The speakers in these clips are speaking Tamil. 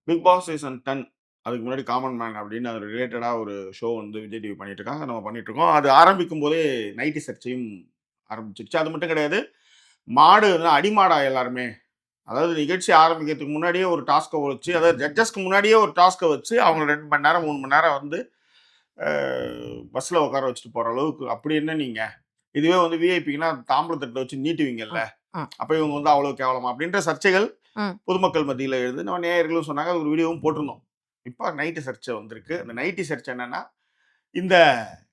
பிக் பாஸ் சீசன் 10 அதுக்கு முன்னாடி காமன் மேன் அப்படின்னு அது ரிலேட்டடா ஒரு ஷோ வந்து விஜய் டிவி பண்ணிட்டு இருக்காங்க. நம்ம பண்ணிட்டு இருக்கோம். அது ஆரம்பிக்கும் போதே நைட்டி சர்ச்சையும் ஆரம்பிச்சிருச்சு. அது மட்டும் கிடையாது. மாடு வந்து அடிமாடா எல்லாருமே. அதாவது நிகழ்ச்சி ஆரம்பிக்கிறதுக்கு முன்னாடியே ஒரு டாஸ்க்க வச்சு, அதாவது ஜட்ஜஸ்க்கு முன்னாடியே ஒரு டாஸ்க்க வச்சு, அவங்கள 2 மணி நேரம், 3 மணி நேரம் வந்து பஸ்ல உட்கார வச்சுட்டு போற அளவுக்கு அப்படி என்ன நீங்க? இதுவே வந்து விஐபிக்குன்னா தாம்பூல தட்டுல வச்சு நீட்டுவீங்கல்ல. ம், ம், அப்ப இவங்க வந்து அவ்வளோ கேவலமா? அப்படின்ற சர்ச்சைகள் ம். பொதுமக்கள் மத்தியில எழுது. நம்ம நேயர்களும் சொன்னாங்க. அது ஒரு வீடியோவும் போட்டிருந்தோம். இப்ப நைட்டி சர்ச்சை வந்திருக்கு. அந்த நைட்டி சர்ச்சை என்னன்னா, இந்த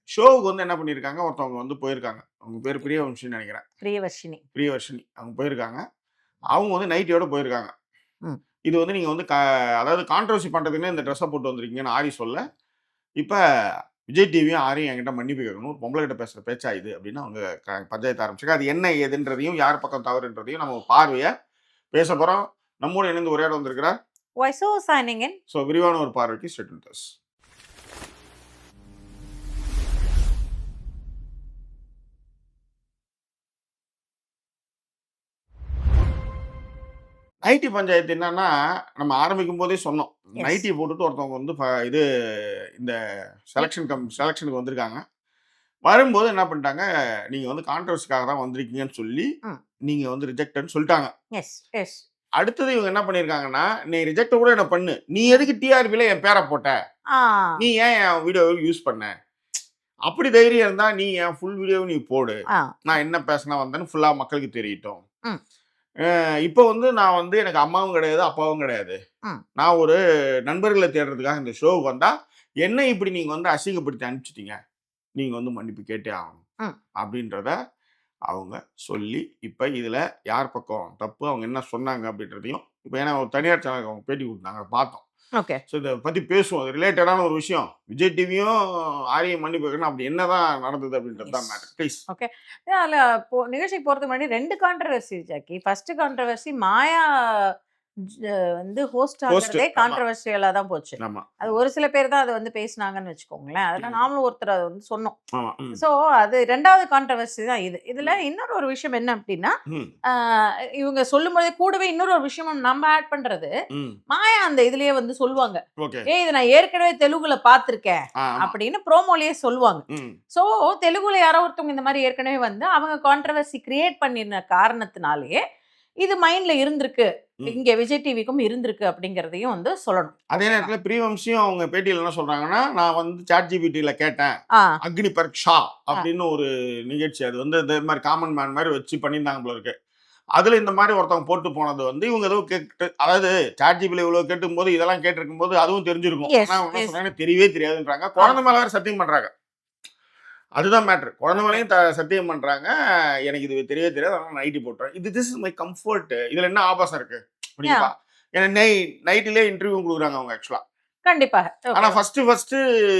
ஷோவுக்கு வந்து என்ன பண்ணியிருக்காங்க, ஒருத்தவங்க வந்து போயிருக்காங்க. அவங்க பேரு பிரியவம்சின்னு நெனைக்கிறேன். பிரியவர்ஷினி. பிரியவர்ஷினி. அவங்க போயிருக்காங்க. அவங்க வந்து நைட்டியோட போயிருக்காங்க. ம். இது வந்து நீங்க வந்து அதாவது கான்ட்ரோவர்சி பண்றதுக்குன்னே இந்த ட்ரெஸ்ஸ போட்டு வந்திருக்கீங்கன்னு ஆரி சொல்ல. இப்ப விஜய் டிவியும் ஆரியும் என்கிட்ட மன்னிப்பு கேட்கணும். ஒரு பொம்பள கிட்ட பேசுற பேச்சா இது அப்படின்னு அவங்க பஞ்சாயத்து ஆரம்பிச்சாங்க. அது என்ன ஏதுன்றதையும், யார் பக்கம் தவறுன்றதையும் நம்ம பார்வையா பேசப் போறோம். நம்மோடு இணைந்து உரையாட வந்திருக்கிறார். Waiso signing in. ஸோ விரிவான ஒரு பார்வைக்கு ஸ்டேட் வித் அஸ். நைட்டி பஞ்சாயத்து என்னன்னா, நம்ம ஆரம்பிக்கும் போதே சொன்னோம். Yes. நைட்டி போட்டுட்டு ஒருத்தவங்க வந்து இது இந்த செலக்ஷனுக்கு வந்திருக்காங்க. வரும்போது என்ன பண்ணிட்டாங்க, நீங்க வந்து கான்ட்ரோவர்சிக்காக தான் வந்திருக்கீங்கன்னு சொல்லி, ம். நீங்க வந்து ரிஜெக்டட்ன்னு சொல்லிட்டாங்க. Yes, yes. அடுத்தது இவங்க என்ன பண்ணியிருக்காங்கன்னா, நீ ரிஜெக்ட் கூட என்ன பண்ணு. நீ எதுக்கு டிஆர்பில என் பேர போட்ட? ஆ. நீ ஏன் என் வீடியோவ யூஸ் பண்ண? அப்படி தைரியம் இருந்தா நீ என் ஃபுல் வீடியோவ நீ போடு. ஆ. நான் என்ன பேசின வந்தேன்னு ஃபுல்லா மக்களுக்கு தெரியட்டும். ம். இப்போ வந்து நான் வந்து எனக்கு அம்மாவும் கிடையாது, அப்பாவும் கிடையாது. ம். நான் ஒரு நண்பர்கள தேடுறதுக்காக இந்த ஷோவுக்கு வந்தா, என்ன இப்படி நீங்க வந்து அசிங்கப்படுத்தி அனுப்பிச்சுட்டீங்க. நீங்க வந்து மன்னிப்பு கேட்டே ஆகணும். ம். அப்படின்றத அவங்க சொல்லி, இப்ப இதுல யார் பக்கம் தப்பு, அவங்க என்ன சொன்னாங்க அப்படின்றதையும், இப்ப ஏன்னா ஒரு தனியார் சேனலுக்கு அவங்க பேட்டி குடுத்தாங்க பார்த்தோம். ஓகே. ஸோ இத பத்தி பேசுவோம். அது ரிலேட்டடான ஒரு விஷயம். விஜய் டிவியும் ஆரியும் மன்னிப்பு கேட்கணும். அப்படி என்னதான் நடந்தது அப்படின்றது தான் Yes. மேட்டர். ப்ளீஸ். ஓகே. அதுல நிகழ்ச்சிக்கு போறதுக்கு முன்னாடி 2 கான்ட்ரோவர்சி ஜாக்கி. ஃபர்ஸ்ட் கான்ட்ரோவர்சி மாயா ஜ வந்து ஹோஸ்ட் ஹோஸ்ட். ஆகுறதே ஆமா. கான்ட்ரோவர்சியலா தான் போச்சு. ஆமா. அது ஒரு சில பேர் தான் அத வந்து பேசுனாங்கன்னு வச்சுக்கோங்களேன். அதுல நாமளும் ஒருத்தர் அத வந்து சொன்னோம். ஆமா. ம். ஸோ அது 2வது கான்ட்ரோவர்சி தான் இது. இதுல இன்னொரு ஒரு விஷயம் என்ன அப்டின்னா, ம். இவங்க சொல்லும்போதே கூடவே இன்னொரு ஒரு விஷயமும் நம்ம ஆட் பண்றது, ம். மாயா அந்த இதுலயே வந்து சொல்லுவாங்க. ஓகே. "ஏய் இத நான் ஏற்கனவே தெலுங்குல பார்த்துருக்கேன்." ஆமா. அப்படின்னு ப்ரோமோலயே சொல்லுவாங்க. ம். ஸோ தெலுங்குல யாரோ ஒருத்தவங்க இந்த மாரி ஏற்கனவே வந்து அவங்க கான்ட்ரோவர்சி கிரியேட் பண்ணின காரணத்தினாலேயே, இது மைண்ட்ல இருந்திருக்கு. ம். இங்க விஜய் டிவிக்கும் இருந்திருக்கு அப்படிங்கிறதையும் வந்து சொல்லணும். அதே நேரத்துல பிரியவம்சியும் அவங்க பேட்டியில என்ன சொல்றாங்கன்னா, நான் வந்து ChatGPTல கேட்டேன். ஆ. அக்னி பரீக்ஷா அப்படின்னு ஒரு நிகழ்ச்சி. அது வந்து இந்த மாரி காமன் மேன் மாரி வச்சு பண்ணியிருந்தாங்க போல இருக்கு. அதுல இந்த மாரி ஒருத்தவங்க போட்டு போனது வந்து இவங்க ஏதோ கேட்டு, அதாவது ChatGPTல இவ்வளவு கேட்டும்போது, இதெல்லாம் கேட்டிருக்கும்போது அதுவும் தெரிஞ்சிருக்கும். எஸ், ஆனா என்ன எஸ். சொல்றாங்கன்னா, தெரியவே தெரியாதுன்றாங்க. குழந்தை மேல வேற சத்தியம் பண்றாங்க. அதுதான் மேட்டர். குழந்தை மேலயும் சத்தியம் பண்றாங்க. எனக்கு இது தெரியவே தெரியாது. ஆனா நைட்டி போட்டுறேன். This is my comfort. இதுல என்ன ஆபாசம் இருக்கு? யா. அப்படிங்கப்பா. ஏன்னா நைட்டிலேயே இன்டர்வியூ குடுக்குறாங்க அவங்க ஆக்சுவலா. கண்டிப்பாக. ஆனா ஓகே. ஃபர்ஸ்ட்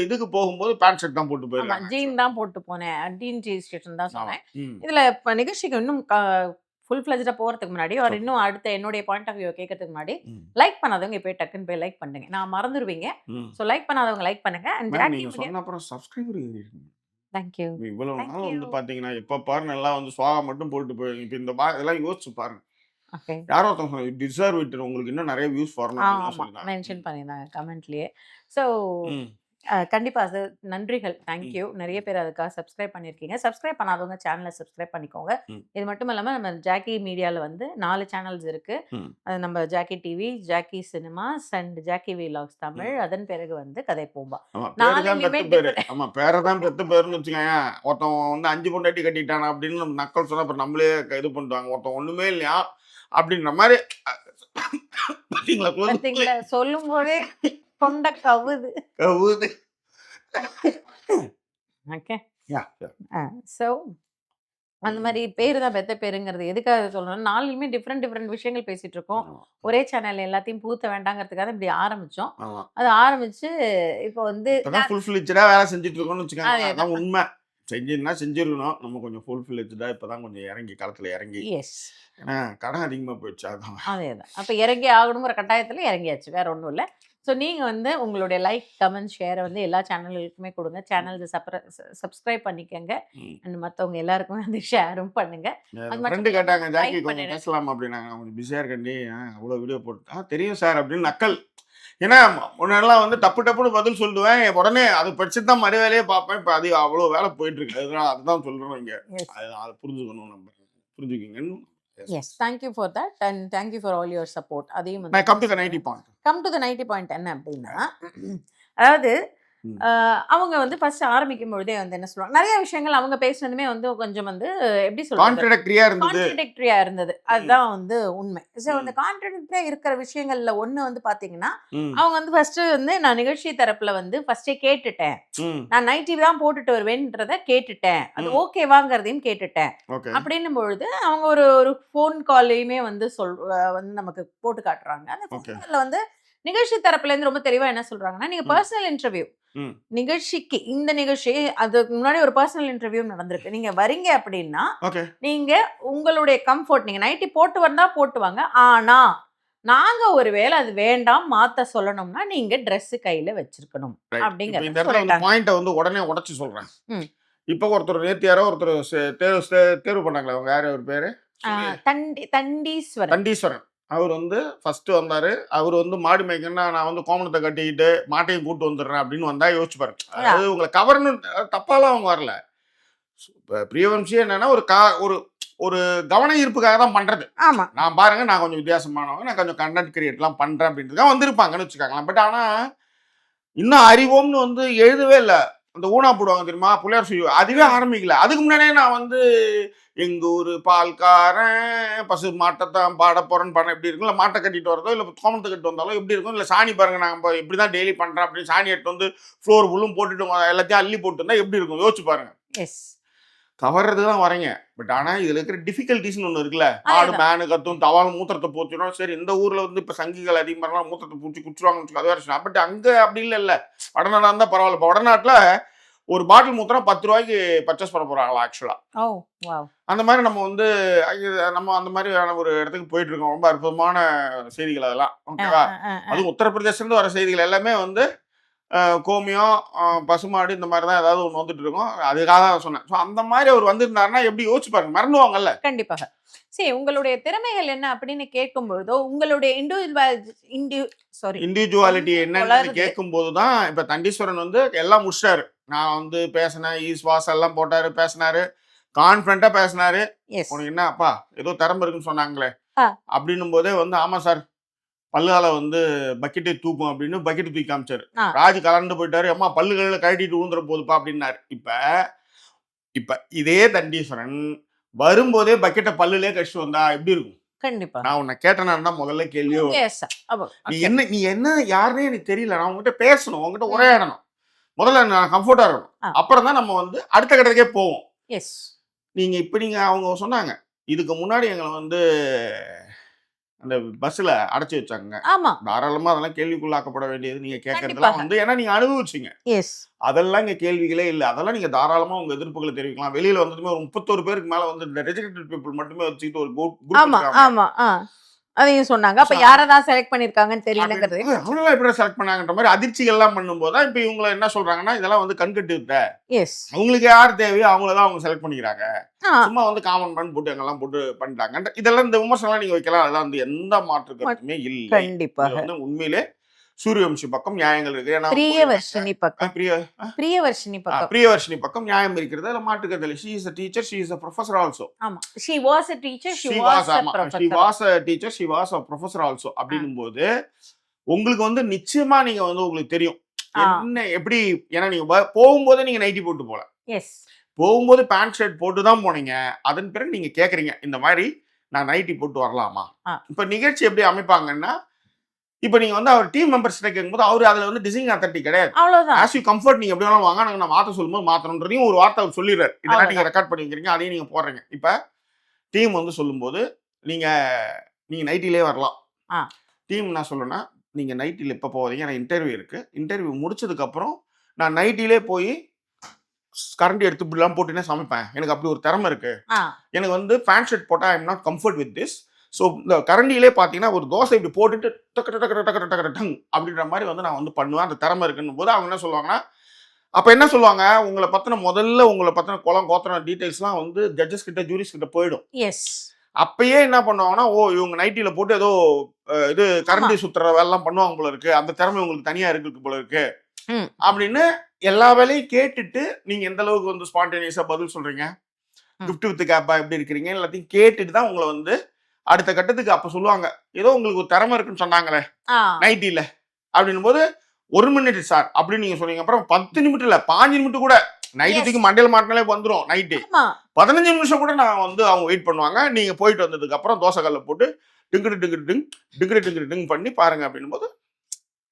இதுக்கு போகும்போது பேண்ட் ஷர்ட் தான் போட்டு ஆமா. போயிருக்காங்க. ஜீன் தான் போட்டு போனேன். ஜீன் ரெஜிஸ்ட்ரேஷன் தான் ஆமா. சொன்னேன். ம். இதுல இப்ப நிகழ்ச்சிக்கு இன்னும் ஃபுல் ஃப்ளெஜ்டா போறதுக்கு முன்னாடி, ஒரு ஓகே. இன்னும் அடுத்த என்னுடைய பாயிண்ட் ஆஃப் வியூ கேட்கறதுக்கு முன்னாடி, ம். லைக் பண்ணாதவங்க போய் டக்குன்னு போய் லைக் பண்ணுங்க. நான் மறந்துருவீங்க. ம். ஸோ லைக் பண்ணாதவங்க லைக் பண்ணுங்க. அண்ட் மேம் ஜாக்கி நீங்க மீடியா. சொன்ன அப்புறம் சப்ஸ்கிரைபர் ஏறிருக்கு. Thank you. இவ்வளவு தேங்க் நாள் யூ. வந்து பாத்தீங்கன்னா, எப்ப பாரு நல்லா வந்து சுவாகா மட்டும் போட்டு போய் இப்ப இந்த இதெல்லாம் யோசிச்சு பாருங்க. ஓகே. யாரோ ஒருத்தவங்க சொன்னாங்க, "யூ டிசர்வ் இட். உங்களுக்கு இன்னும் நிறைய வியூஸ் வரணும்" அப்படின்லாம் ஆமா. சொல்லிருந்தாங்க. மென்ஷன் பண்ணியிருந்தாங்க கமெண்ட்லயே. ஸோ ம். கண்டிப்பா அது நன்றிகள். தேங்க் ம். யூ. நெறைய பேர் அதுக்காக சப்ஸ்கிரைப் பண்ணியிருக்கீங்க. சப்ஸ்கிரைப் பண்ணாதவங்க சேனல சப்ஸ்கிரைப் பண்ணிக்கோங்க. ம். இது மட்டும் இல்லாம நம்ம ஜாக்கி மீடியால வந்து 4 சேனல்ஸ் இருக்கு. ம். அது நம்ம Jackie TV, Jackie cinemas and Jackie vlogs Tamil. ம். அதன் பிறகு வந்து கதை பூம்பா. ஆமா. பேரு தான் 4லையுமே பெத்த பேரு. டிஃபரெண்ட். ஆமா. பேர தான் பெத்த பேருன்னு வச்சுக்கோயேன். ஒருத்தன் வந்து 5 பொண்டாட்டி கட்டிட்டானா அப்படின்னு நம்ம நக்கல் சொன்னா அப்புறம் நம்மளே இது பண்ணுவாங்க. ஒருத்தன் ஒண்ணுமே இல்லையா அப்படின்ற மாரி பாத்தீங்களா? பார்த்தீங்களா? சொல்லும்போதே தொண்ட கவுது. கவுது. ஓகே. யா. ஸோ அந்த மாரி பேரு தான் பெத்த பேருங்கிறது எதுக்காக சொல்றேன்னா, 4லுமே டிஃபரெண்ட் விஷயங்கள் பேசிட்டு இருக்கோம். ஆமா. ஒரே சேனல்ல எல்லாத்தையும் புகுத்த வேண்டாங்கிறதுக்காக இப்படி ஆரம்பிச்சோம். ஆமா. அது ஆரம்பிச்சு இப்போ வந்து இப்பதான் ஃபுல் ஃபிளெட்ஜ்டா வேலை செஞ்சுட்டு இருக்கோம்னு வச்சுக்கோங்க. அதேதான். அதான் உண்மை. செஞ்சிருக்கணும். நம்ம கொஞ்சம் ஃபுல் ஃபிளெட்ஜ்டா இப்பதான் கொஞ்சம் இறங்கி களத்துல இறங்கி. எஸ். ஏன்னா கடன் அதிகமா போயிடுச்சு அதான். அதேதான். அப்ப இறங்கி ஆகணுங்கிற கட்டாயத்துல இறங்கியாச்சு. வேற ஒண்ணும் இல்ல. ஸோ நீங்க வந்து உங்களுடைய லைக், கமெண்ட், ஷேர வந்து எல்லா சேனல்களுக்குமே குடுங்க. சேனல்ஸ சப்ஸ்கிரைப் பண்ணிக்கங்க. ம். அண்ட் மத்தவங்க எல்லாருக்குமே வந்து ஷேரும் பண்ணுங்க. அது மட்டும் ஃப்ரெண்டு இல்லாம கேட்டாங்க, "ஜாக்கி லைக் கொஞ்சம் பண்ணிடுங்க. பேசலாமா?" அப்படின்னாங்க. நான் கொஞ்சம் பிஸியா இருக்கேன்டி. அவ்வளோ வீடியோ போட்டு தெரியும் சார் அப்படின்னு நக்கல். ஏன்னா முன்னெல்லாம் வந்து டப்புன்னு பதில் சொல்லுவேன், உடனே அது படிச்சுட்டு தான் மறு வேலையே பார்ப்பேன். இப்போ அது அவ்வளோ வேலை போயிட்டு இருக்கு. அதனால அதுதான் சொல்றோம் இங்க. அதை புரிஞ்சுக்கணும் நம்ம, புரிஞ்சுக்கிங்கன்னு. Yes, thank you for that and thank you for all your support. அதையும் நான் come to the 90 point. Come to the 90 point என்ன அப்படின்னா, அதாவது அவங்க வந்து ஃபர்ஸ்ட் ஆரம்பிக்கும் பொழுதே வந்து என்ன சொல்லுவாங்க, நிறைய விஷயங்கள் அவங்க பேசுனதுமே வந்து கொஞ்சம் வந்து எப்படி சொல்றது, கான்ட்ரடிக்டரியா இருந்தது. அதுதான் வந்து உண்மை. ஸோ அந்த கான்ட்ரடிக்டரியா இருக்கிற விஷயங்கள்ல ஒண்ணு வந்து பாத்தீங்கன்னா, அவங்க வந்து ஃபர்ஸ்ட் வந்து நான் நிகழ்ச்சி தரப்புல வந்து ஃபர்ஸ்டே கேட்டுட்டேன், நான் நைட்டி தான் போட்டுட்டு வருவேன்றத கேட்டுட்டேன், அது ஓகேவாங்கிறதையும் கேட்டுட்டேன் அப்படின்னும் பொழுது அவங்க ஒரு ஃபோன் கால்லையுமே வந்து வந்து நமக்கு போட்டு காட்டுறாங்க. அந்த ஃபோன் கால்ல வந்து நிகழ்ச்சி தரப்புல இருந்து ரொம்ப தெளிவா என்ன சொல்றாங்கன்னா, நீங்க பர்சனல் இன்டர்வியூ நிகழ்ச்சிக்கு, இந்த நிகழ்ச்சி அதுக்கு முன்னாடி ஒரு பர்சனல் இன்டர்வியூ நடந்திருக்கு, நீங்க வரீங்க அப்படின்னா நீங்க உங்களுடைய கம்ஃபர்ட், நீங்க நைட்டி போட்டு வந்தா போட்டு வாங்க, ஆனா நாங்க ஒருவேளை அது வேண்டாம் மாத்த சொல்லணும்னா நீங்க Dress கையில வச்சிருக்கணும் அப்படிங்கறத பாயிண்ட வந்து உடனே உடைச்சு சொல்றேன். இப்போ ஒருத்தர் நேத்து யாரோ ஒருத்தர் தேர்வு பண்ணாங்களே, அவங்க யாரு, அவர் பேரு தண்டீஸ்வரன். அவர் வந்து ஃபர்ஸ்ட் வந்தாரு. அவர் வந்து மாடு மேய்க்கணும்னா நான் வந்து கோமணத்தை கட்டிக்கிட்டு மாட்டையும் கூட்டு வந்துடுறேன் அப்படின்னு வந்தா யோசிச்சு பாருங்க. அதாவது உங்களை கவர்னு தப்பாலாம் அவங்க வரல. பிரியவம்சி என்னன்னா ஒரு ஒரு கவன ஈர்ப்புக்காக தான் பண்றது. நான் பாருங்க, நான் கொஞ்சம் வித்தியாசமானவங்க, நான் கொஞ்சம் கண்டென்ட் கிரியேட்லாம் பண்றேன் அப்படின்றதுக்காக வந்திருப்பாங்கன்னு வச்சுக்காங்களேன். பட் ஆனா இன்னும் அறிவோம்னு வந்து எழுதவே இல்லை. அந்த ஊனா போடுவாங்க தெரியுமா, புள்ளையார் சுழி, அதுவே ஆரம்பிக்கல. அதுக்கு முன்னாடியே நான் வந்து எங்க ஊரு பால்காரன் பசு மாட்டைத்தான் பாட போறேன்னு பாடம் எப்படி இருக்கும், இல்லை மாட்டை கட்டிட்டு வரதோ இல்லை கோமணத்தை கட்டிட்டு வந்தாலும் எப்படி இருக்கும், இல்லை சாணி பாருங்க நாங்கள் இப்படி தான் டெய்லி பண்றேன் அப்படின்னு சாணி எடுத்து வந்து ஃப்ளோர் ஃபுல்லும் போட்டுட்டு எல்லாத்தையும் அள்ளி போட்டு இருந்தா எப்படி இருக்கும் யோசிச்சு பாருங்க. கவர்றது தான் வரீங்க. பட் ஆனா இதுல இருக்கிற டிஃபிகல்டிஸ்னு ஒண்ணு இருக்குல்ல, ஆடு மேனு கத்தும், தவால் மூத்திரத்தை பூச்சிடும். சரி, இந்த ஊர்ல வந்து இப்ப சங்கிகள் அதிகமாக மூத்திரத்தை பூச்சி குடிச்சிருவாங்கன்னு அது வேற. பட் அங்க அப்படி இல்ல. வடநாடா இருந்தா பரவாயில்ல. இப்போ வடநாட்டுல ஒரு பாட்டில் மூத்திரம் 10 ரூபாய்க்கு பர்ச்சேஸ் பண்ண போறாங்களா ஆக்சுவலா. அந்த மாதிரி நம்ம வந்து அந்த மாதிரியான ஒரு இடத்துக்கு போயிட்டு இருக்கோம். ரொம்ப அற்புதமான செய்திகள் அதெல்லாம். ஓகேவா? அதுவும் உத்தரப்பிரதேசத்துல வர செய்திகள் எல்லாமே வந்து கோமியம், பசுமாடு இந்த மாதிரி தான் ஏதாவது ஒன்று வந்துட்டு இருக்கும். அதுக்காக தான் சொன்னேன். ஸோ அந்த மாதிரி அவர் வந்திருந்தாருன்னா எப்படி யோசிச்சு பாருங்க, மறந்துவாங்கல்ல. கண்டிப்பாக. சரி, உங்களுடைய திறமைகள் என்ன அப்படின்னு கேட்கும்பொழுதோ, உங்களுடைய இண்டிவிஜுவாலிட்டி என்னன்னு கேட்கும்போது தான் இப்போ தண்டீஸ்வரன் வந்து எல்லாம் முடிச்சாரு. நான் வந்து பேசினேன், ஈஸ்வாஸ் எல்லாம் போட்டாரு, பேசினாரு, கான்ஃபிடண்டா பேசினாரு. உனக்கு என்ன அப்பா ஏதோ திறமை இருக்குன்னு சொன்னாங்களே அப்படின்னும் போதே வந்து ஆமா சார் பல்லுகால வந்து பக்கெட்டை தூக்கும் அப்படின்னு பக்கெட்டு தூக்கி காமிச்சாரு. ராஜு கலந்து போயிட்டாரு, அம்மா பல்லுகளில் கழட்டிட்டு ஊந்துற போதுப்பா அப்படின்னாரு. இப்ப இதே தண்டீஸ்வரன் வரும்போதே பக்கெட்டை பல்லுலே கழிச்சு வந்தா எப்படி இருக்கும்? கண்டிப்பா. நான் உன்னை கேட்டேன்னா முதல்ல கேள்வியோ, நீ என்ன யாருன்னே எனக்கு தெரியல, நான் உங்ககிட்ட பேசணும், உங்ககிட்ட உரையாடணும், முதல்ல நான் கம்ஃபர்டா இருக்கணும், அப்புறம் தான் நம்ம வந்து அடுத்த கட்டத்துக்கே போவோம். நீங்க அவங்க சொன்னாங்க, இதுக்கு முன்னாடி எங்களை வந்து அந்த பஸ்ல அடைச்சி வச்சாங்க. தாராளமா அதெல்லாம் கேள்விக்குள்ளாக்கப்பட வேண்டியது நீங்க கேட்கறதுலாம் வந்து, ஏன்னா நீங்க அனுபவிச்சீங்க. அதெல்லாம் இங்க கேள்விகளே இல்லை. அதெல்லாம் நீங்க தாராளமா உங்க எதிர்ப்புகளை தெரிவிக்கலாம். வெளியில வந்ததுமே ஒரு 31 பேருக்கு மேல வந்து இந்த ரெஜிஸ்டர்ட் பீப்புள் மட்டுமே வச்சுக்கிட்டு ஒரு குரூப் அதையும் சொன்னாங்க. அப்ப யாரதான் செலக்ட் பண்ணிருக்காங்கன்னு தெரியலங்கிறது. அவங்களா எப்படி செலக்ட் பண்ணாங்கன்ற மாதிரி அதிர்ச்சிகள் எல்லாம் பண்ணும்போது தான் இப்ப இவங்க என்ன சொல்றாங்கன்னா, இதெல்லாம் வந்து கண்கட்டு விட்ட, அவங்களுக்கு யார் தேவையோ அவங்களதான் அவங்க செலக்ட் பண்ணிக்கிறாங்க, சும்மா வந்து காமன் மேன் போட்டு எங்கெல்லாம் போட்டு பண்ணிட்டாங்க. இதெல்லாம் இந்த விமர்சனம் நீங்க வைக்கலாம், அதெல்லாம் வந்து எந்த மாற்று கருத்துமே இல்லை. கண்டிப்பாக வந்து உண்மையிலே சூரியவம்சி பக்கம் நியாயங்கள் இருக்கு. பிரியவர்ஷினி பக்கம் நியாயம் இருக்கிறது. அதுல மாட்டுக்கறதில்லை. she is a teacher, she is a professor also. ஆமா, she was a teacher, she was a teacher, she was a professor also. அப்படிங்கும்போது உங்களுக்கு வந்து நிச்சயமா நீங்க வந்து உங்களுக்கு தெரியும் என்ன எப்படி. ஏன்னா நீங்க போகும்போது நீங்க நைட்டி போட்டு போல, போகும்போது பேண்ட் ஷர்ட் போட்டு தான் போனீங்க. அதன் பிறகு நீங்க கேக்குறீங்க இந்த மாதிரி நான் நைட்டி போட்டு வரலாமா. இப்ப நிகழ்ச்சி எப்படி அமைப்பாங்கன்னா, இப்போ நீங்க வந்து அவர் டீம் மெம்பர்ஸ் கேட்கும்போது அவர் அதுல வந்து டிசைனிங் அத்தாரிட்டி கிடையாது. ஆஸ் யூ கம்ஃபர்ட், நீங்க எப்படி வேணாலும் வாங்க, நாங்க நான் மாற்ற சொல்லும்போது மாற்றணுன்றதையும் ஒரு வார்த்தை அவர் சொல்லிடுறாரு. இதெல்லாம் நீங்க ரெக்கார்ட் பண்ணி வைக்கிறீங்க, அதையும் நீங்க போடுறீங்க. இப்ப டீம் வந்து சொல்லும்போது நீங்க நைட்டிலே வரலாம். டீம் என்ன சொல்லணும்னா, நீங்க நைட்டில எப்போ போவீங்க, எனக்கு இன்டர்வியூ இருக்கு, இன்டர்வியூ முடிச்சதுக்கு அப்புறம் நான் நைட்டிலே போய் கரண்ட் எடுத்து இப்படிலாம் போட்டுனே சமைப்பேன், எனக்கு அப்படி ஒரு திறமை இருக்கு, எனக்கு வந்து பேண்ட் ஷர்ட் போட்டா I am not comfort with this. So இந்த கரண்டிலே பார்த்தீங்கன்னா ஒரு தோசை இப்படி போட்டுட்டு டக்கு அப்படின்ற மாதிரி வந்து நான் வந்து பண்ணுவேன், அந்த திறமை இருக்குன்னு போது அவங்க என்ன சொல்லுவாங்கன்னா, அப்போ என்ன சொல்லுவாங்க, உங்களை பற்றின குளம் கோத்திரம் டீட்டெயில்ஸ்லாம் வந்து ஜட்ஜஸ் கிட்ட ஜூரிஸ் கிட்ட போயிடும். அப்பயே என்ன பண்ணுவாங்கன்னா, ஓ இவங்க நைட்டில போட்டு ஏதோ இது கரண்டி சுத்துற வேலைலாம் பண்ணுவாங்க போல இருக்கு, அந்த திறமை உங்களுக்கு தனியா இருக்கு போல இருக்கு அப்படின்னு எல்லா வேலையும் கேட்டுட்டு நீங்க எந்த அளவுக்கு வந்து ஸ்பான்டேனியஸா பதில் சொல்றீங்க, கிஃப்ட் வித் கேப்பா எப்படி இருக்கிறீங்க எல்லாத்தையும் கேட்டுட்டு தான் உங்களை வந்து அடுத்த கட்டத்துக்கு அப்ப சொல்லுவாங்க, ஏதோ உங்களுக்கு ஒரு திறமை இருக்குன்னு சொன்னாங்களே நைட்டில அப்படின்னும் போது 1 மினிட் சார் அப்படின்னு நீங்க சொன்னீங்க. அப்புறம் 10 நிமிடம் இல்ல 5 நிமிடம் கூட நைட்டுக்கு மண்டையில மாட்டினாலே வந்துடும். நைட்டு 15 நிமிஷம் கூட நான் வந்து அவங்க வெயிட் பண்ணுவாங்க. நீங்க போயிட்டு வந்ததுக்கு அப்புறம் தோசை கல்ல போட்டு டிங்கு டிங்கு டிங் டிங்கு டிங்கு டிங் பண்ணி பாருங்க அப்படின்னும் போது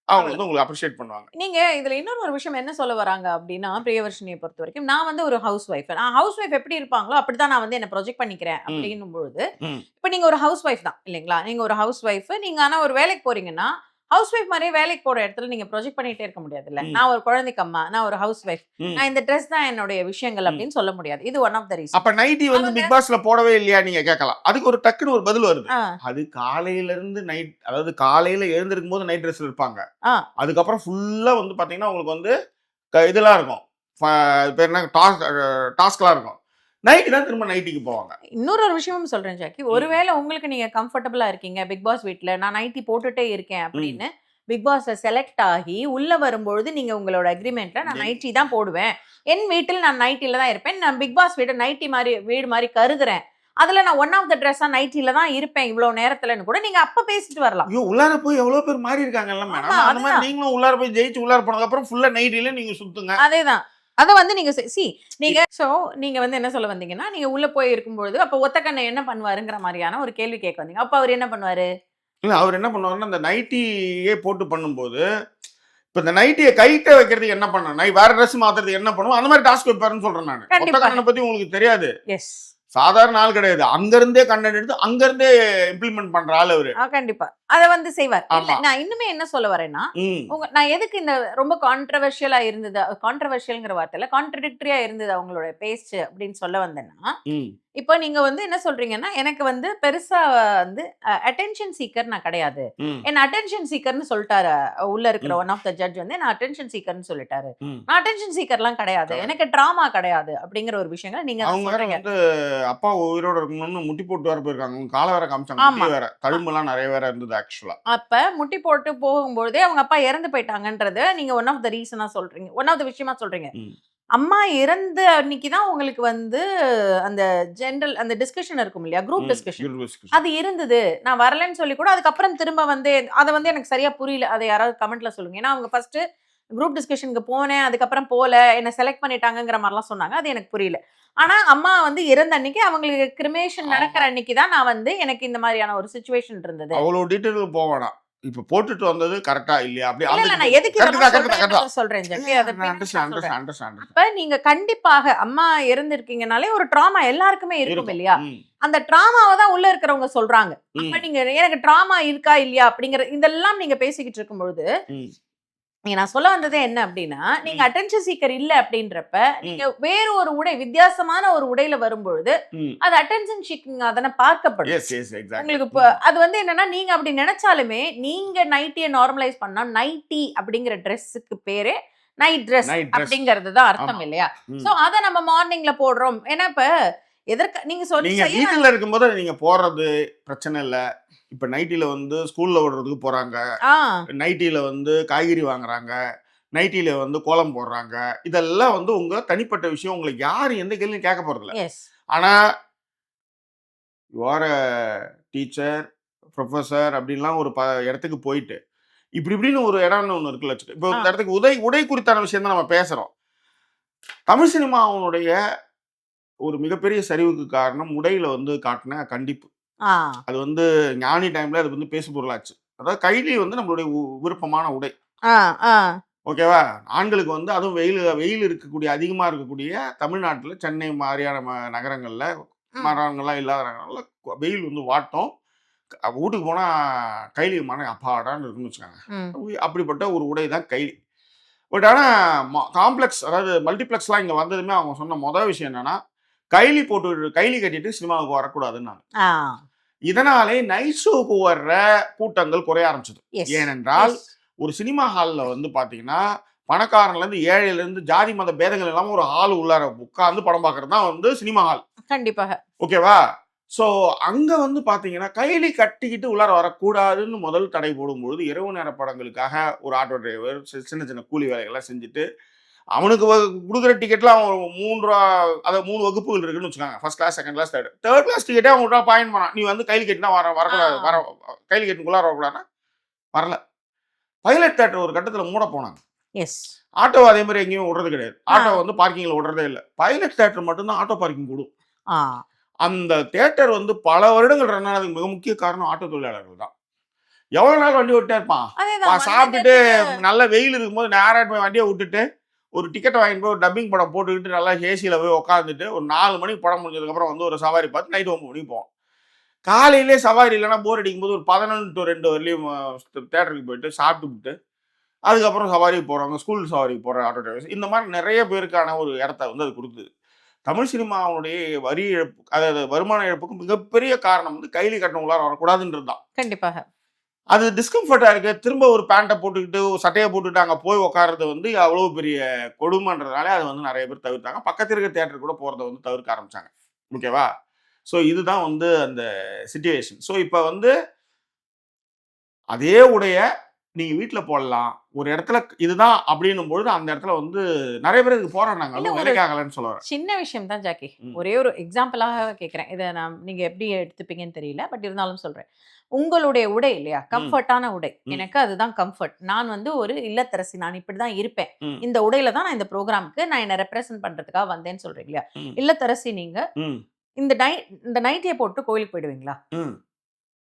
அவங்க வந்து உங்களுக்கு அப்ரிஷியேட் பண்ணுவாங்க. நீங்க இதுல இன்னொரு ஒரு விஷயம் என்ன சொல்ல வராங்க அப்படின்னா, பிரியவர்ஷினியை பொறுத்த வரைக்கும் நான் வந்து ஒரு ஹவுஸ் ஒய்ஃப். நான் ஹவுஸ் ஒய்ஃப் எப்படி இருப்பாங்களோ அப்படிதான் நான் வந்து என்ன ப்ரொஜெக்ட் பண்ணிக்கிறேன் அப்படின்னும் பொழுது, இப்ப நீங்க ஒரு ஹவுஸ் ஒய்ஃப் தான் இல்லைங்களா? நீங்க ஒரு ஹவுஸ் ஒய்ஃப். நீங்க ஆனா ஒரு வேலைக்கு போறீங்கன்னா, ஹவுஸ் ஒய்ஃப் மாதிரியே வேலைக்கு போற இடத்துல நீங்க ப்ரொஜெக்ட் பண்ணிட்டே இருக்க முடியாது இல்ல. நான் ஒரு குழந்தைக்கு அம்மா, நான் ஒரு ஹவுஸ் ஒய்ஃப், நான் இந்த ட்ரெஸ் தான் என்னுடைய விஷயங்கள் அப்படின்னு சொல்ல முடியாது. இது ஒன் ஆஃப் த ரீசன். அப்ப நைட்டி வந்து பிக் பாஸ்ல போடவே இல்லையா நீங்க கேட்கலாம். அதுக்கு ஒரு டக்குன்னு ஒரு பதில் வருது. அது காலையில இருந்து நைட், அதாவது காலையில எழுந்திருக்கும் போது நைட் ட்ரெஸ்ல இருப்பாங்க. அதுக்கப்புறம் ஃபுல்லா வந்து பாத்தீங்கன்னா உங்களுக்கு வந்து இதெல்லாம் இருக்கும், பேர் என்ன டாஸ்க்லாம் இருக்கும். நைட்டு தான் திரும்ப நைட்டிக்கு போவாங்க. இன்னொரு விஷயமும் சொல்றேன் ஜாக்கி, ஒருவேளை உங்களுக்கு நீங்க கம்ஃபர்டபுளா இருக்கீங்க பிக் பாஸ் வீட்ல, நான் நைட்டி போட்டுட்டே இருக்கேன் அப்படின்னு பிக் பாஸ்ல செலக்ட் ஆகி உள்ள வரும்பொழுது நீங்க உங்களோட அக்ரிமெண்ட்ல நான் நைட்டி தான் போடுவேன், என் வீட்டில் நான் நைட்டில தான் இருப்பேன், நான் பிக் பாஸ் வீட்டை நைட்டி மாதிரி வீடு மாதிரி கருதுறேன், அதுல நான் ஒன் ஆஃப் த ட்ரெஸ்ஸா நைட்டில தான் இருப்பேன் இவ்வளவு நேரத்துலன்னு கூட நீங்க அப்ப பேசிட்டு வரலாம். ஐயோ உள்ளார போய் எவ்வளவு பேர் மாறி இருக்காங்கல்ல மேடம். அந்த மாதிரி நீங்களும் உள்ளார போய் ஜெயிச்சு உள்ளார போனதுக்கு அப்புறம் ஃபுல்லா நைட்டில நீங்க சுத்துங்க. அதேதான். அத வந்து நீங்க நீங்க வந்து என்ன சொல்ல வந்தீங்கன்னா, நீங்க உள்ள போய் இருக்கும்பொழுது அப்ப ஒத்தக்கண்ண என்ன பண்ணுவாருங்கிற மாதிரியான ஒரு கேள்வி கேட்க வந்தீங்க. அப்ப அவர் என்ன பண்ணுவாரு? இல்ல அவர் என்ன பண்ணுவாருன்னா, அந்த நைட்டியே போட்டு பண்ணும்போது, இப்ப இந்த நைட்டியை கைட்ட வைக்கிறதுக்கு என்ன பண்ணணும், வேற ட்ரெஸ் மாத்துறதுக்கு என்ன பண்ணுவோம், அந்த மாதிரி டாஸ்க் வைப்பாருன்னு சொல்றேன் நான். ஒத்தக்கண்ணனை பத்தி உங்களுக்கு தெரியாது. எஸ். சாதாரண ஆள் கிடையாது. அங்க இருந்தே கண்டென்ட் எடுத்து அங்க இருந்தே இம்ப்ளிமெண்ட் பண்ற ஆள் அவரு. கண்டிப்பா அத வந்து செய்வார். நான் இன்னுமே என்ன சொல்ல வரேன்னா, நான் எதுக்கு இந்த ரொம்ப கான்ட்ரோவர்ஷியலா இருந்தது, கான்ட்ரோவர்ஷியல்ங்கிற வார்த்தையில கான்ட்ரடிக்டரியா இருந்தது அவங்களோட பேச்சு அப்படின்னு சொல்ல வந்தேன்னா, இப்போ நீங்க வந்து என்ன சொல்றீங்கன்னா, எனக்கு வந்து பெருசா வந்து அட்டென்ஷன் சீக்கர் நான் கிடையாது, என்ன அட்டென்ஷன் சீக்கர்னு சொல்லிட்டாரு உள்ள இருக்கிற ஒன் ஆஃப் த ஜட்ஜ் வந்து என்ன அட்டென்ஷன் சீக்கர்னு சொல்லிட்டாரு. நான் அட்டென்ஷன் சீக்கர்லாம் கிடையாது, எனக்கு டிராமா கிடையாது அப்படிங்கிற ஒரு விஷயங்களை நீங்க சொல்றீங்க. அப்பா உயிரோட இருக்கணும்னு முட்டி போட்டு வர போயிருக்காங்க, கால வேற காமிச்சாங்க, வேற தழும்பெல்லாம் நிறைய வேற இருந்தது ஆக்சுவலா. அப்ப முட்டி போட்டு போகும்போதே அவங்க அப்பா இறந்து போயிட்டாங்கன்றத நீங்க ஒன் ஆஃப் த ரீசனா சொல்றீங்க, ஒன் ஆஃப் த விஷயமா சொல்றீங்க. அம்மா இறந்த அன்னைக்கு தான் உங்களுக்கு வந்து அந்த ஜெனரல் அந்த டிஸ்கஷன் இருக்கும் இல்லையா, குரூப் டிஸ்கஷன், அது இருந்தது. நான் வரலன்னு சொல்லி கூட அதுக்கப்புறம் திரும்ப வந்து அதை வந்து எனக்கு சரியா புரியல, அதை யாராவது கமெண்ட்ல சொல்லுங்க. ஏன்னா அவங்க ஃபர்ஸ்ட் குரூப் டிஸ்கஷனுக்கு போனேன், அதுக்கப்புறம் போல என்ன செலக்ட் பண்ணிட்டாங்கிற மாதிரிலாம் சொன்னாங்க, அது எனக்கு புரியல. ஆனா அம்மா வந்து இறந்த அன்னைக்கு அவங்களுக்கு கிரிமேஷன் நடக்கிற அன்னைக்கு தான் நான் வந்து எனக்கு இந்த மாதிரியான ஒரு சிச்சுவேஷன் இருந்தது. அவ்வளவு டீடைல் போவானா, இப்ப போட்டுட்டு வந்தது கரெக்டா இல்லையா அப்படி நான் எதுக்கு சொல்றேன் ஜக்கி, அப்ப நீங்க கண்டிப்பாக அம்மா இறந்திருக்கீங்கனாலே ஒரு ட்ராமா எல்லாருக்குமே இருக்கும் இல்லையா, அந்த ட்ராமாவை தான் உள்ள இருக்கிறவங்க சொல்றாங்க. அப்ப நீங்க எனக்கு ட்ராமா இருக்கா இல்லையா அப்படிங்கிற இதெல்லாம் நீங்க பேசிக்கிட்டு இருக்கும் பொழுது நான் சொல்ல வந்ததே என்ன அப்படின்னா, நீங்க அட்டென்ஷன் சீக்கர் இல்ல அப்படின்றப்ப நீங்க வேற ஒரு உடை, வித்தியாசமான ஒரு உடையில வரும்பொழுது அது அட்டென்ஷன் சீக்கிங் அதனை பார்க்கப்படும். உங்களுக்கு அது வந்து என்னன்னா, நீங்க அப்படி நினைச்சாலுமே நீங்க நைட்டியை நார்மலைஸ் பண்ணா நைட்டி அப்படிங்கிற ட்ரெஸ்ஸுக்கு பேரே நைட் ட்ரெஸ் அப்படிங்கிறது தான் அர்த்தம் இல்லையா. சோ அதை நம்ம மார்னிங்ல போடுறோம். ஏன்னா இப்ப எதற்கு நீங்க சொன்னீங்க வீட்டுல இருக்கும்போது நீங்க போடுறது பிரச்சனை இல்ல. இப்ப நைட்டில வந்து ஸ்கூல்ல ஓடுறதுக்கு போறாங்க, நைட்டில வந்து காய்கறி வாங்குறாங்க, நைட்டில வந்து கோலம் போடுறாங்க, இதெல்லாம் வந்து உங்க தனிப்பட்ட விஷயம், உங்களுக்கு யாரும் எந்த கேள்வியும் கேட்க போறது இல்ல. ஆனா யூஆர் டீச்சர், ப்ரொஃபசர் அப்படின்லாம் ஒரு இடத்துக்கு போயிட்டு இப்படி இப்படின்னு ஒரு இடம்னு ஒன்று இருக்குல்ல, இப்போ இந்த இடத்துக்கு உடை குறித்தான விஷயம் தான் நம்ம பேசுறோம். தமிழ் சினிமாவுடைய ஒரு மிகப்பெரிய சரிவுக்கு காரணம் உடையில வந்து காட்டின கண்டிப்பு. அது வந்து ஞானி டைம்ல அது வந்து பேசு பொருளாச்சு. அதாவது கைலி வந்து நம்மளுடைய விருப்பமான உடை. ஓகேவா, ஆண்களுக்கு வந்து அதுவும் வெயில் இருக்கக்கூடிய அதிகமா இருக்கக்கூடிய தமிழ்நாட்டுல சென்னை மாதிரியான நகரங்கள்ல மரங்கள்லாம் இல்லாத நகரங்கள்ல வெயில் வந்து வாட்டும். வீட்டுக்கு போனா கைலி மன அப்பாடான்னு இருக்குன்னு வச்சுக்காங்க. அப்படிப்பட்ட ஒரு உடை தான் கைலி. பட் ஆனா காம்ப்ளெக்ஸ், அதாவது மல்டிப்ளெக்ஸ்லாம் இங்க வந்ததுமே அவங்க சொன்ன முதல் விஷயம் என்னன்னா, கைலி கட்டிட்டு சினிமாவுக்கு வரக்கூடாதுன்னு. இதனாலே நைட் ஷோக்கு வர்ற கூட்டங்கள் குறைய ஆரம்பிச்சது. ஏனென்றால் ஒரு சினிமா ஹால்ல வந்து பாத்தீங்கன்னா பணக்காரன்ல இருந்து ஏழையில இருந்து ஜாதி மத பேதங்கள் இல்லாம ஒரு ஹால் உள்ளார உட்கார்ந்து படம் பாக்குறது தான் வந்து சினிமா ஹால். கண்டிப்பாக. ஓகேவா, ஸோ அங்கே வந்து பார்த்தீங்கன்னா கைலி கட்டிக்கிட்டு உள்ளார வரக்கூடாதுன்னு முதல் தடை போடும்பொழுது இரவு நேர படங்களுக்காக ஒரு ஆட்டோ டிரைவர் சின்ன சின்ன கூலி வேலைகள்லாம் செஞ்சுட்டு அவனுக்கு கொடுக்குற டிக்கெட்லாம் அவன் 3 ரூபா, அதாவது 3 வகுப்புகள் இருக்குன்னு வச்சுக்காங்க. First class, second class, third class டிக்கெட்டே அவங்க ரூபா பாயிண்ட் பண்ணான். நீ வந்து கைலி கட்டினா வரக்கூடாது, கைலி கட்டினுக்குள்ளார வரக்கூடாதுன்னா வரல. பைலட் தேட்டர் ஒரு கட்டத்தில் மூட போனாங்க. எஸ். ஆட்டோ அதே மாதிரி எங்கேயும் விடுறது கிடையாது. ஆட்டோ வந்து பார்க்கிங்கில் விடுறதே இல்லை. பைலட் தேட்டர் மட்டும்தான் ஆட்டோ பார்க்கிங் கூடும். அந்த தேட்டர் வந்து பல வருடங்கள் ரன் ஆனதுக்கு மிக முக்கிய காரணம் ஆட்டோ தொழிலாளர்கள் தான். எவ்வளோ நாள் வண்டி விட்டே இருப்பான், சாப்பிட்டுட்டு நல்ல வெயில் இருக்கும்போது நேராக போய் வண்டியை விட்டுட்டு ஒரு டிக்கெட்டை வாங்கிட்டு போய் ஒரு டப்பிங் படம் போட்டுக்கிட்டு நல்லா ஏசியில் போய் உட்காந்துட்டு ஒரு 4 மணிக்கு படம் முடிஞ்சதுக்கப்புறம் வந்து ஒரு சவாரி பார்த்து நைட்டு 9 மணிக்கு போவோம். காலையிலே சவாரி இல்லைன்னா போர் அடிக்கும்போது ஒரு 11 to 2 வரலையும் தேட்டருக்கு போயிட்டு சாப்பிட்டுவிட்டு அதுக்கப்புறம் சவாரிக்கு போகிறவங்க, ஸ்கூல் சவாரிக்கு போகிற ஆட்டோ டிரைவர்ஸ், இந்த மாதிரி நிறைய பேருக்கான ஒரு இடத்த வந்து அது கொடுக்குது. தமிழ் சினிமாவுடைய வரி இழப்பு, அதாவது வருமான இழப்புக்கு மிகப்பெரிய காரணம் வந்து கைலி கட்டணம் உள்ளார வரக்கூடாதுன்றது தான். கண்டிப்பாக அது டிஸ்கம்ஃபர்ட்டாக இருக்குது. திரும்ப ஒரு பேண்ட்டை போட்டுக்கிட்டு சட்டையை போட்டுக்கிட்டு அங்கே போய் உட்கார்றது வந்து அவ்வளோ பெரிய கொடுமைன்றதுனால அது வந்து நிறைய பேர் தவிர்த்தாங்க. பக்கத்தில் இருக்க தேட்டர் கூட போகிறத வந்து தவிர்க்க ஆரம்பித்தாங்க. ஓகேவா? ஸோ இதுதான் வந்து அந்த சிச்சுவேஷன். ஸோ இப்போ வந்து அதே உடைய நீங்கள் வீட்டில் போடலாம், ஒரு இடத்துல இதுதான் அப்படின்னும் பொழுது அந்த இடத்துல வந்து நிறைய பேர் இதுக்கு போராடினாங்க. அதுவும் வேலைக்காகலன்னு சொல்லுவாங்க. சின்ன விஷயம் தான் ஜாக்கி, ஒரே ஒரு எக்ஸாம்பிளாக கேட்குறேன். இதை நான் நீங்கள் எப்படி எடுத்துப்பீங்கன்னு தெரியல, பட் இருந்தாலும் சொல்கிறேன். உங்களுடைய உடை இல்லையா, கம்ஃபர்ட்டான உடை, எனக்கு அதுதான் கம்ஃபர்ட். நான் வந்து ஒரு இல்லத்தரசி, நான் இப்படி தான் இருப்பேன், இந்த உடையில தான் நான் இந்த ப்ரோக்ராமுக்கு நான் என்ன ரெப்ரசென்ட் பண்ணுறதுக்காக வந்தேன்னு சொல்கிறீங்க இல்லையா. இல்லத்தரசி நீங்கள் இந்த நைட்டியை போட்டு கோயிலுக்கு போயிடுவீங்களா?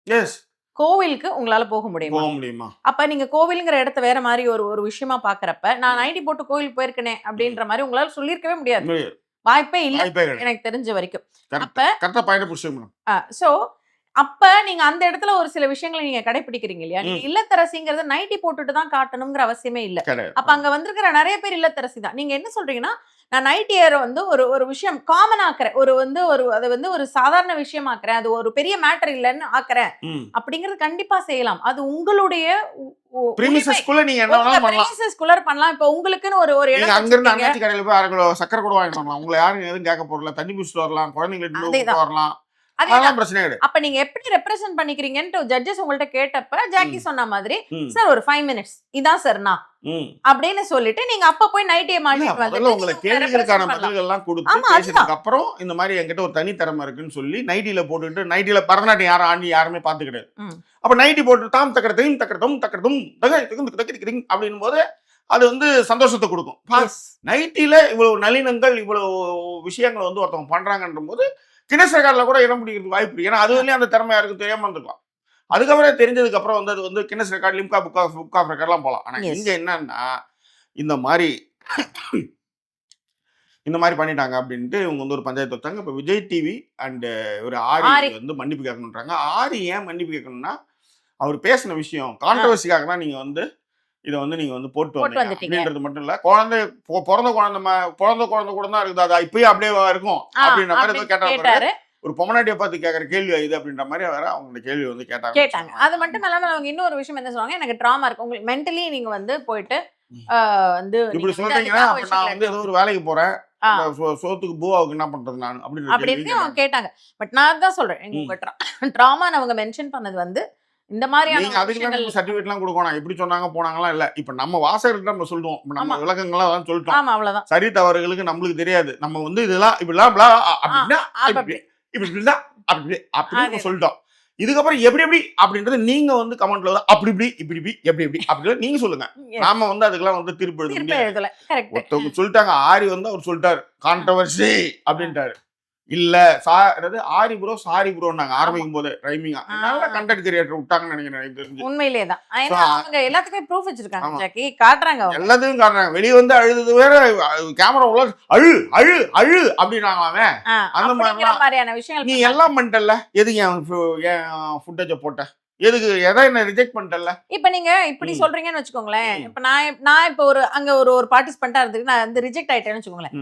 எஸ். கோவிலுக்கு உங்களால போக முடியுமா? அப்ப நீங்க கோவிலுங்கிற இடத்த வேற மாதிரி ஒரு விஷயமா பாக்குறப்ப நான் நைட்டி போட்டு கோவிலுக்கு போயிருக்கனே அப்படின்ற மாதிரி உங்களால சொல்லியிருக்கவே முடியாது. வாய்ப்பே இல்லை எனக்கு தெரிஞ்ச வரைக்கும். அப்ப சோ அப்ப நீங்க அந்த இடத்துல ஒரு சில விஷயங்களை நீங்க கடைபிடிக்கிறீங்க இல்லையா. நீங்க இல்லத்தரசிங்கிறத நைட்டி போட்டுட்டு தான் காட்டணுங்கிற அவசியமே இல்லை. அப்ப அங்க வந்திருக்கிற நிறைய பேர் இல்லத்தரசி தான். நீங்க என்ன சொல்றீங்கன்னா, நான் நைட்டியரை வந்து ஒரு விஷயம் காமன் ஆக்குறேன், அதை வந்து ஒரு சாதாரண விஷயம் ஆக்குறேன், அது ஒரு பெரிய மேட்டர் இல்லைன்னு ஆக்குறேன் அப்படிங்கறது கண்டிப்பா செய்யலாம். அது உங்களுடைய பண்ணலாம். இப்ப உங்களுக்குன்னு ஒரு சக்கரை கூட வாங்கிட்டு உங்களை யாரும் எதுவும் கேட்க போறல, தண்ணி குடிச்சிட்டு வரலாம், குழந்தைங்களுக்கு வரலாம். அப்ப நீங்க எப்படி ரெப்ரசென்ட் பண்ணிக்கிறீங்கன்னு ஜட்ஜஸ் உங்கள்ட்ட கேட்டப்ப ஜாக்கி சொன்ன மாதிரி, சார் ஒரு 5 minutes இதான் சார் நான் அப்படின்னு சொல்லிட்டு நீங்க அப்ப போய் நைட்டியை மாட்டிட்டு வந்து உங்களுக்கு கேள்விகளுக்கான பதில்கள் எல்லாம் கொடுத்து பேசினதுக்கு அப்புறம் இந்த மாதிரி என்கிட்ட ஒரு தனி திறமை இருக்குன்னு சொல்லி நைட்டில போட்டுட்டு, நைட்டில பரதநாட்டியம் யாரும் ஆண்டி யாருமே பார்த்து கிடையாது. அப்ப நைட்டி போட்டு தாம் தக்கறதையும் அப்படின்னும் போது அது வந்து சந்தோஷத்தை கொடுக்கும். நைட்டில இவ்வளவு நளினங்கள், இவ்வளவு விஷயங்கள் வந்து ஒருத்தவங்க பண்றாங்கன்ற போது கினஸ் ரெக்கார்ட்ல கூட இடம் பிடிக்கிறதுக்கு வாய்ப்பு இருக்கு. ஏன்னா அதுலயும் அந்த திறமை யாருக்கும் தெரியாம இருந்திருக்கலாம். அதுக்கப்புறம் தெரிஞ்சதுக்கு அப்புறம் வந்து அது வந்து Guinness record, Limca book of ரெக்கார்ட்லாம் போகலாம். ஆனா இங்க என்னன்னா இந்த மாதிரி பண்ணிட்டாங்க அப்படின்ட்டு இவங்க வந்து ஒரு பஞ்சாயத்து வச்சாங்க. இப்போ விஜய் டிவி அண்ட் ஒரு ஆரி வந்து மன்னிப்பு கேட்கணுன்றாங்க. ஆரி ஏன் மன்னிப்பு கேட்கணும்னா, அவர் பேசின விஷயம் கான்ட்ரவர்சிக்காக தான் நீங்க வந்து இதை வந்து நீங்க வந்து போட்டு அப்படின்றது மட்டும் இல்ல, பிறந்த குழந்தை கூட தான் இருக்குது, அது இப்பயும் அப்படியே இருக்கும் அப்படின்ற மாதிரி கேட்டாரு. ஒரு பொம்மநாட்டியை பார்த்து கேட்கற கேள்வி இது அப்படின்ற மாதிரி வேற அவங்க கேள்வி வந்து கேட்டாங்க. அது மட்டும் இல்லாம அவங்க இன்னொரு விஷயம் என்ன சொல்லுவாங்க, எனக்கு ட்ராமா இருக்கு, உங்களுக்கு மென்டலி நீங்க வந்து போயிட்டு வந்து இப்படி சொல்றீங்கன்னா நான் வந்து ஏதோ ஒரு வேலைக்கு போறேன், சோத்துக்கு பூவாவுக்கு என்ன பண்றது நான் அப்படின்னு அவங்க கேட்டாங்க. பட் நான் தான் சொல்றேன், உங்க ட்ராமா அவங்க மென்ஷன் பண்ணது வந்து இந்த மாதிரியான சர்டிபிகேட்லாம் கொடுக்கணும், எப்படி சொன்னாங்க போனாங்கலாம் இல்ல. இப்ப நம்ம வாசகருக்கு நம்ம சொல்லுவோம், நம்ம விளக்கங்கள்லாம் சொல்லிட்டோம். அவ்வளவுதான். சரி தவறுகளுக்கு நம்மளுக்கு தெரியாது, நம்ம வந்து இதெல்லாம் இப்படிலாம் அப்படின்னா அப்படி சொல்லிட்டோம். இதுக்கப்புறம் எப்படி அப்படின்றது நீங்க வந்து கமெண்ட்ல வந்து அப்படி எப்படி அப்படின்னு நீங்க சொல்லுங்க. நாம வந்து அதுக்கெல்லாம் வந்து திருப்பி எழுத முடியாது. ஒருத்தவங்க சொல்லிட்டாங்க, ஆரி வந்து அவர் சொல்லிட்டாரு கான்ட்ரவர்சி அப்படின்ட்டாரு. இல்ல ஆரி ப்ரோ சாரி ப்ரோ நாங்க ஆரம்பிக்கும் போது ரைமிங்கா நல்ல கண்டென்ட் கிரியேட்டர் விட்டாங்கன்னு நினைக்கிறேன். உண்மையிலேயே தான் அவங்க எல்லாத்துக்கும் ப்ரூஃப் வச்சிருக்காங்க ஜாக்கி, காட்டுறாங்க, எல்லாத்தையும் காட்டுறாங்க. வெளியே வந்து அழுது வேற, கேமரா உள்ள அழு அப்படின்னாங்க. அந்த மாதிரியான விஷயங்கள் நீ எல்லாம் பண்ணிட்டல, எதுக்கு என் ஃபுட்டேஜை போட்ட, எதுக்கு எதை என்ன ரிஜெக்ட் பண்ணிட்டல. இப்ப நீங்க இப்படி சொல்றீங்கன்னு வச்சுக்கோங்களேன். இப்ப நான் இப்ப அங்க ஒரு பார்ட்டிசிபெண்டா இருக்கு, நான் வந்து ரிஜெக்ட் ஆயிட்டேன்னு வச்சுக்கோங்களேன்.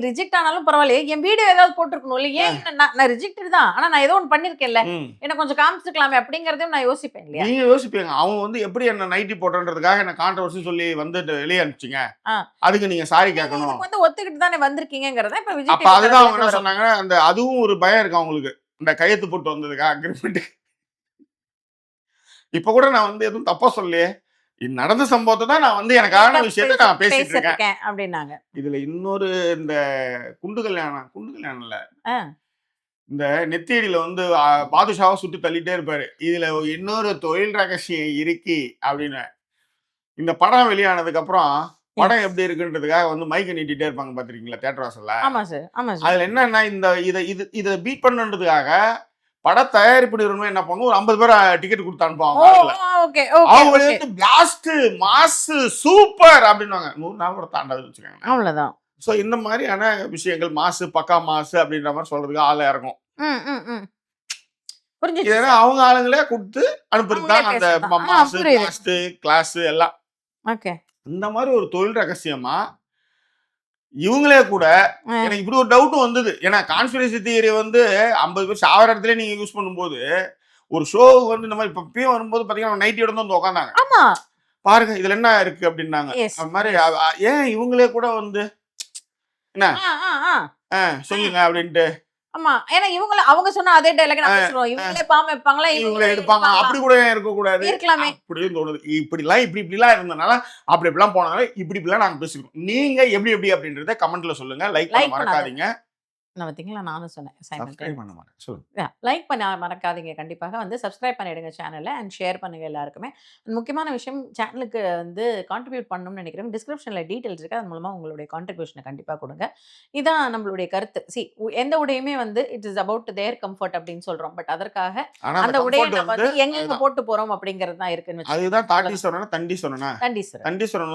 ரிஜெக்ட் ஆனாலும் பரவாயில்ல, என் வீடியோ ஏதாவது போட்டிருக்கணும்ல, ஏன் நான் ரிஜெக்ட் தான், ஆனா நான் ஏதோ ஒன்று பண்ணிருக்கேன்ல, என்ன கொஞ்சம் காமிச்சிருக்கலாமே அப்படிங்கறதையும் நான் யோசிப்பேன் இல்லையா. நீங்க யோசிப்பீங்க, அவங்க வந்து எப்படி என்ன நைட்டி போட்டோன்றதுக்காக என்ன கான்ட்ரவர்சி சொல்லி வந்துட்டு வெளியே அனுப்பிச்சிங்க, அதுக்கு நீங்க சாரி கேட்கணும், வந்து ஒத்துக்கிட்டு தானே வந்திருக்கீங்கிறத. இப்ப விஜய் அதுதான் அவங்க என்ன சொன்னாங்க, அந்த அதுவும் ஒரு பயம் இருக்கு அவங்களுக்கு. இந்த கையெழுத்து போட்டு வந்ததுக்கா அக்ரிமெண்ட். இப்ப கூட நான் வந்து எதுவும் தப்பா சொல்லலையே, இது நடந்த சம்பவத்தை தான் நான் வந்து எனக்கான விஷயத்தை நான் பேசிட்டு இருக்கேன் பேசிருக்கேன் அப்படின்னாங்க. இதுல இன்னொரு இந்த குண்டு கல்யாணம் இல்ல, இந்த நெத்தியடியில வந்து பாதுஷாவை சுட்டு தள்ளிட்டே இருப்பாரு. இதுல இன்னொரு தொழில் ரகசியம் இருக்கு அப்படின்னு. இந்த படம் வெளியானதுக்கு அப்புறம் படம் எப்படி இருக்குன்றதுக்காக வந்து மைக்க நீட்டிட்டே இருப்பாங்க பாத்திருக்கீங்களா தியேட்டர் வாசல்ல. ஆமா சார், ஆமா சார். அதுல என்னன்னா இந்த இதை பீட் பண்ணுன்றதுக்காக பட தயாரிப்பு நிறுவனம் என்ன பண்ணும், ஒரு 50 பேர் டிக்கெட் கொடுத்து அனுப்புவாங்க. அவங்க வந்து பிளாஸ்ட் மாஸ் சூப்பர் அப்படின்னுவாங்க. 100 நாள் கூட தாண்டாதுன்னு வச்சுக்காங்க. அவ்வளவுதான். சோ இந்த மாதிரியான விஷயங்கள் மாசு பக்கா மாசு அப்படின்ற மாதிரி சொல்றதுக்கு ஆளா இருக்கும். ஏன்னா அவங்க ஆளுங்களே கொடுத்து அனுப்புறது தான் அந்த மாசு பிளாஸ்ட் கிளாஸ் எல்லாம். இந்த மாதிரி ஒரு தொழில் ரகசியமா இவங்களே கூட எனக்கு இப்படி ஒரு டவுட்டும் வந்தது. ஏன்னா கான்ஸ்பிரசி தியரி வந்து 50 பேர் சாவர இடத்துல நீங்க யூஸ் பண்ணும்போது ஒரு ஷோ வந்து இந்த மாதிரி இப்ப இப்பயும் வரும்போது பாத்தீங்கன்னா நைட்டியோட தான் வந்து உட்காந்தாங்க. பாருங்க இதுல என்ன இருக்கு அப்படின்னாங்க. அது மாதிரி ஏன் இவங்களே கூட வந்து என்ன சொல்லுங்க அப்படின்ட்டு. ஆமா, ஏன்னா அவங்க சொன்ன அதே டயலாக் நான் பேசுறோம். இவங்களே பாம் வைப்பாங்களா, இவங்களே எடுப்பாங்க. அப்படி கூட இருக்க கூடாது, இருக்கலாமே அப்படின்னு தோணுது. இப்படிலாம் இருந்தனால அப்படி இப்படிலாம் போனாலும் இப்படிலாம் நாங்க பேசிக்கிறோம். நீங்க எப்படி அப்படின்றத கமெண்ட்ல சொல்லுங்க. லைக் பண்ண மறக்காதீங்க. நானும் சொன்னேன் லைக் பண்ண மறக்காதீங்க. கண்டிப்பாக வந்து சப்ஸ்கிரைப் பண்ணிடுங்க சேனலை அண்ட் ஷேர் பண்ணுங்க எல்லாருக்குமே. முக்கியமான விஷயம், சேனலுக்கு வந்து கான்ட்ரிபியூட் பண்ணணும்னு நினைக்கிறேன். டிஸ்கிரிப்ஷன்ல டீடைல்ஸ் இருக்கு, அது மூலமா உங்களுடைய கான்ட்ரிபியூஷனை கண்டிப்பாக கொடுங்க. இதான் நம்மளுடைய கருத்து. எந்த உடையுமே வந்து it is about their comfort அப்படின்னு சொல்றோம். பட் அதற்காக அந்த உடையை நம்ம வந்து எங்க போட்டு போறோம் அப்படிங்கிறது தான் இருக்குன்னு. அதுதான் தண்டீஸ்வரன்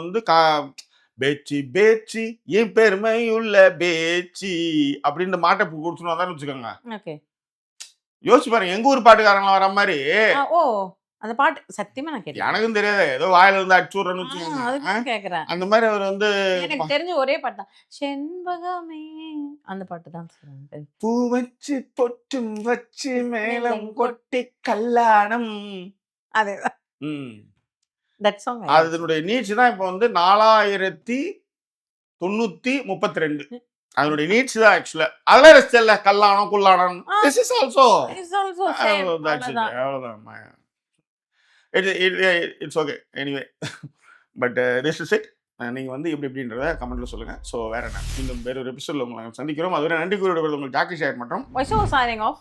வந்து பேச்சி பேச்சி என் பெருமை உள்ள பேச்சி அப்படின்னு மாட்டை கொடுத்துருவாங்கன்னு வச்சுக்கோங்க. யோசிச்சு பாருங்க, எங்க ஊர் பாட்டுக்காரங்க வர மாதிரி. அந்த பாட்டு சத்தியமா நான் கேட்டேன், எனக்கும் தெரியாது, ஏதோ வாயில இருந்து அடிச்சுடுறேன்னு வச்சுக்கோங்க. அந்த மாதிரி அவர் வந்து எனக்கு தெரிஞ்ச ஒரே பாட்டு தான் செண்பகமே, அந்த பாட்டு தான். பூ வச்சு பொட்டும் வச்சு மேலம் கொட்டி கல்யாணம், அதேதான். அதனுடைய நீட்ஸ் தான் இப்ப வந்து 4932. அதனுடைய நீட்ஸ் தான் ஆக்சுவலா. அதெல்லாம் ரசிச்சல்ல கல்லானம் குல்லானம். This is also same. அவ்வளவுதான். It's okay anyway. But this is it. நீங்க வந்து எப்படின்றத கமெண்ட்ல சொல்லுங்க. சோ வேற என்ன, இன்னும் வேற ஒரு எபிசோட்ல உங்களை சந்திக்கிறோம். அதுவரை நன்றி கூறிவிடுவது உங்கள் ஜாக்கி ஷேர் மற்றும் signing off.